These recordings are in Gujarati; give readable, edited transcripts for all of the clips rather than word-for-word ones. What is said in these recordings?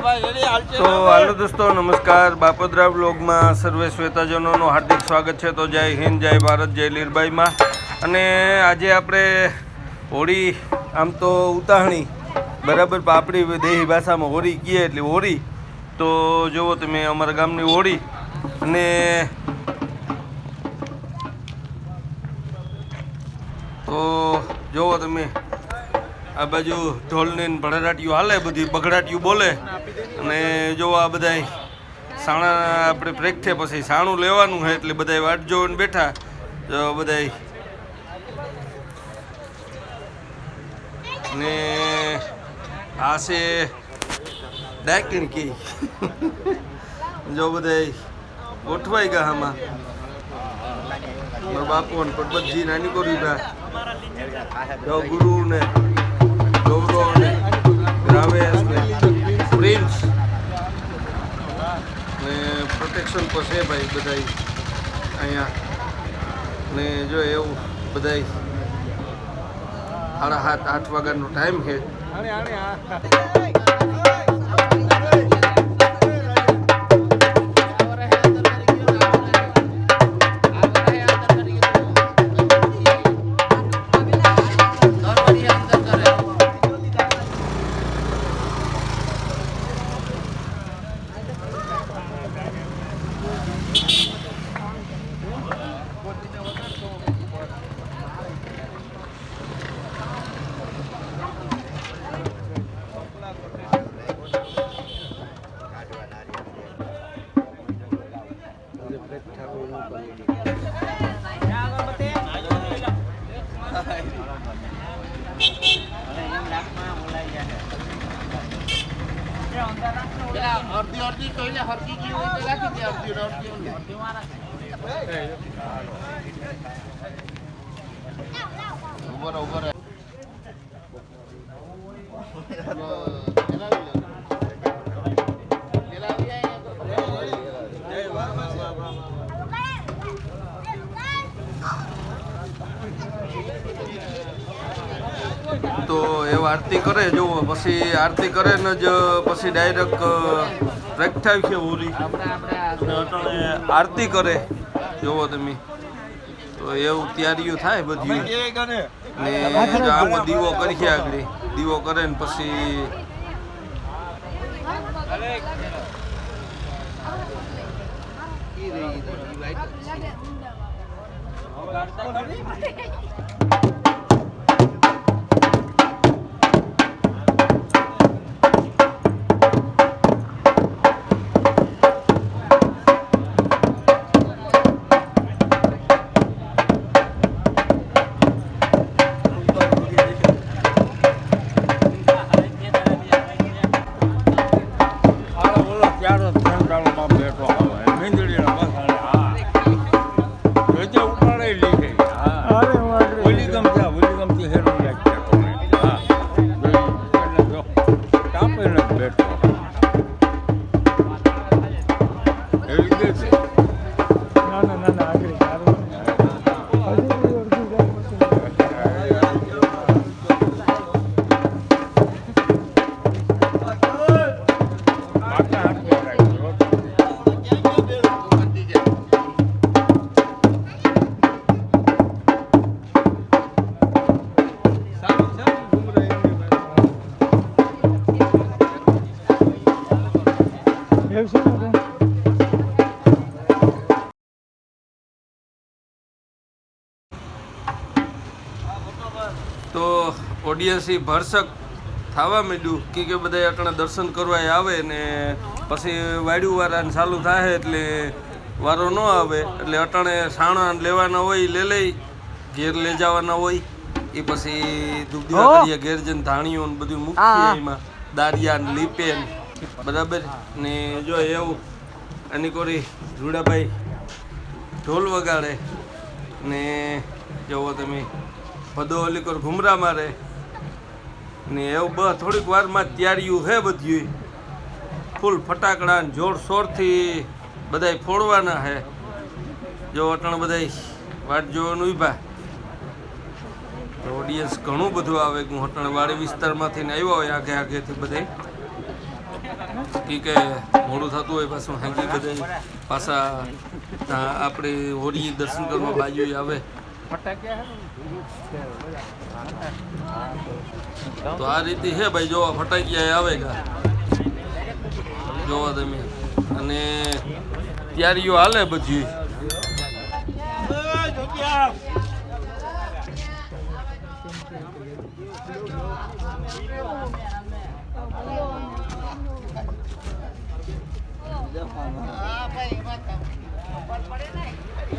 તો હાલો દોસ્તો, નમસ્કાર. બાપોદરા બ્લોગમાં સર્વે શ્વેતાજનોનું હાર્દિક સ્વાગત છે. તો જય હિન્દ, જય ભારત, જય લીરબાઈમાં. અને આજે આપણે હોળી, આમ તો ઉતાહણી બરાબર, આપણી દેહી ભાષામાં હોળી કહીએ એટલે હોળી. તો જુઓ તમે અમારા ગામની હોળી. અને તો જુઓ તમે આ બાજુ ઢોલની ભડરાટીયું હાલે, બધી બગડાટીયું બોલે. અને જો આ બધા સાણા આપણે બ્રેક છે, પછી સાણું લેવાનું છે એટલે બધા વાટ જોઈને બેઠા. જો બધા ને આ છે ડાકીણ કી જો બધા ગોઠવાઈ ગયા આમાં. મારા બાપુ ને પરબતજી નાની કોરી જો ગુરુ ને ગૌરવ ને રાવેશ ને પ્રિન્સ ને પ્રોટેક્શન પર છે ભાઈ બધા અહીંયા. ને જો એવું બધા 7:30-8 વાગ્યાનો ટાઈમ છે. અડધી કોઈને હરકી ગઈ હોય તો રાખી દે. અડધી ઉભર તો એવું આરતી કરે જુઓ. પછી આરતી કરે ને જ પછી ડાયરેક્ટ પ્રગટાવી છે હોળી. આરતી કરે જુઓ તમે. તો એવું તૈયારીઓ થાય બધી. ને આમાં દીવો કરી આગળ દીવો કરે ને પછી તો ઓડિયન્સ ભરસક થવા માંડ્યું કે બધા અટણા દર્શન કરવા આવે ને પછી વાડ્યું વાળાને ચાલુ થાય એટલે વારો ન આવે. એટલે અટાણે સાણા લેવાના હોય લઈ ઘેર લઈ જવાના હોય. એ પછી દુબદીવા કરીએ ઘેર જઈને ધાણીઓ ને બધું મૂકીએ એમાં દારિયા ને લીપે બરાબર. ને જો એવું એની કોરી રૂડાભાઈ ઢોલ વગાડે ને જુઓ તમે ભદો અલીકોર ઘુમરા મારે ને એવું થોડીક વારમાં તૈયારીયું હે બધી ફૂલ ફટાકડા જોરશોરથી બધા ફોડવાના હે. જો અટણ બધા વાટ જોવાનું ઊભા. ઓડિયન્સ ઘણું બધું આવે. હું અટણ વાડી વિસ્તારમાંથી ને આવ્યા હોય આગે આગેથી બધા કે મોડું થતું હોય પાછું હાંકી બધે પાછા આપણે હોળી દર્શન કરવા બાજુ આવે તો આ રીતે છે ભાઈ જોવા ફટાકિયા આવે ગા જોવા તમે અને તૈયારીઓ હાલે બધી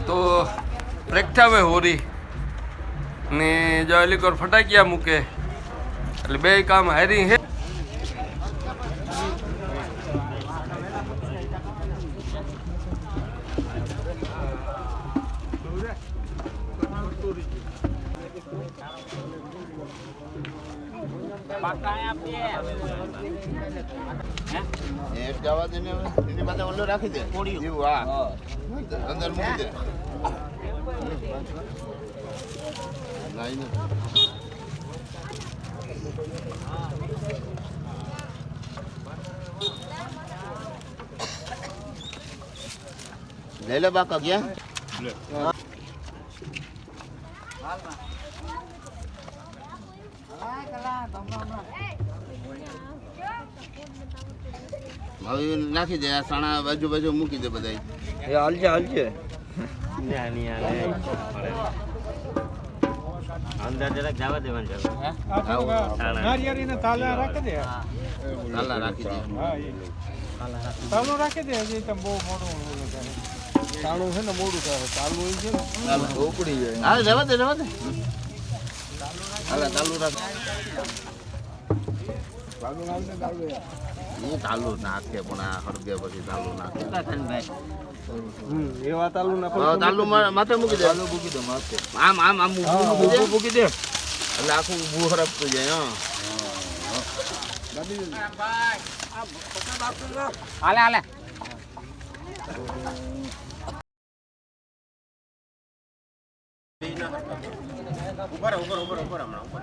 તો પ્રગટાવે હોરી ને જો એલિકોર ફટાકિયા મૂકે એટલે બે કામ હારી હે જવા દે ને એની પાસે ઓલો રાખી દે જીવ હા અંદર મૂકી દે નહીં લે લે બાકા ગયા હવે નાખી દે આ સાણા બાજુ બાજુ મૂકી દે બધા એ હાલજે હાલજે અંદર જરાક જવા દેવાનું છે નારિયેળીને તાલા રાખી દે તાલા રાખી દે તાલું રાખી દે હજી તો બહુ મોડું તાળું છે ને મોડું થાય તાલું છે ને ઉપડી જાય હા જવા દે હાલા તાલું રાખ હું તાલું નાખે પણ આ હળગે પછી તાલું નાખે એવા તાલું ના તાલું માથે મૂકી દે મૂકી દે માથે આમ આમ આમ મૂકી દે એટલે આખું ઊભું હરપતું જાય હાલે હાલે ઉપર હમણાં ઉપર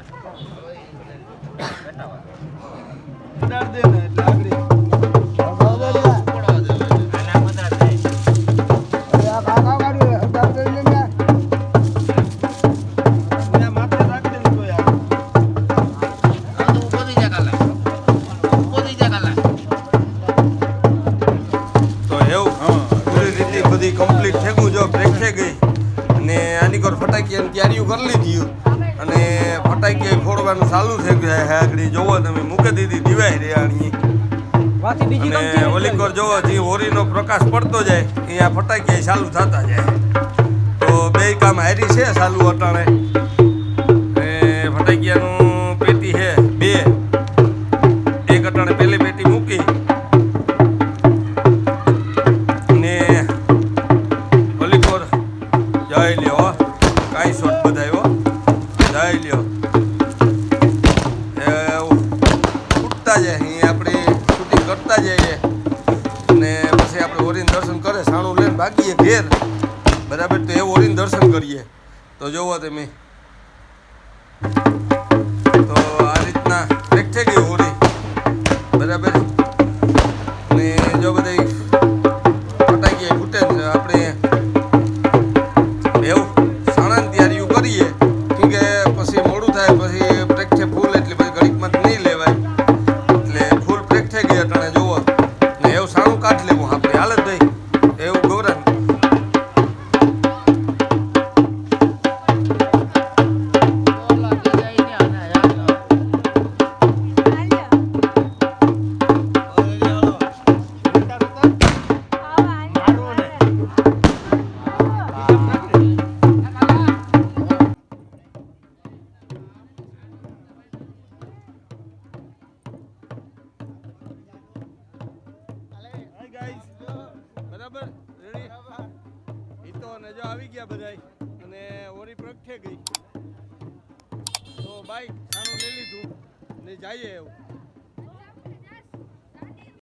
કમ્પ્લીટ થેગું જો બ્રેક થઈ ગઈ અને આની કોર ફટાકિયાની તૈયારીઓ કરી લીધી અને ફટાકિયા ફોડવાનું ચાલુ થઈ ગયું આગળ જોવો તમે મૂકી દીધી દિવાય રેવાણી અને ઓલી કોર જોવો જે હોરીનો પ્રકાશ પડતો જાય અહીંયા ફટાકિયા ચાલુ થતા જાય તો બે કામ હારી છે ચાલુ અટાણે ફટાકિયાનું પેટી છે બે એક અટાણે પેલી પેટી મૂકી બાકી ઘેર બરાબર તો એવું ઓરીને દર્શન કરીએ તો જોવો તમે તો આ રીતના એક થઈ ગઈ હોરી બરાબર ને જો બધા ફટાકીએ ફૂટે આપણે એવું સાણાની તૈયારીઓ કરીએ કેમ કે પછી મોડું થાય પછી બ્રેક છે ફૂલ એટલે પછી ઘડીકમાં નહીં લેવાય એટલે ફૂલ બ્રેક થઈ ગઈ અટાણે જોવો ને એવું સાણું કાઢી લેવું આપણે હાલ જ ભાઈ એવું ગૌરવ બરાબર રેડી તો નજો આવી ગયા બધાય અને હોરી પ્રગટે ગઈ તો બાઈક સાનું લઈ લીધું ને જઈએ એવું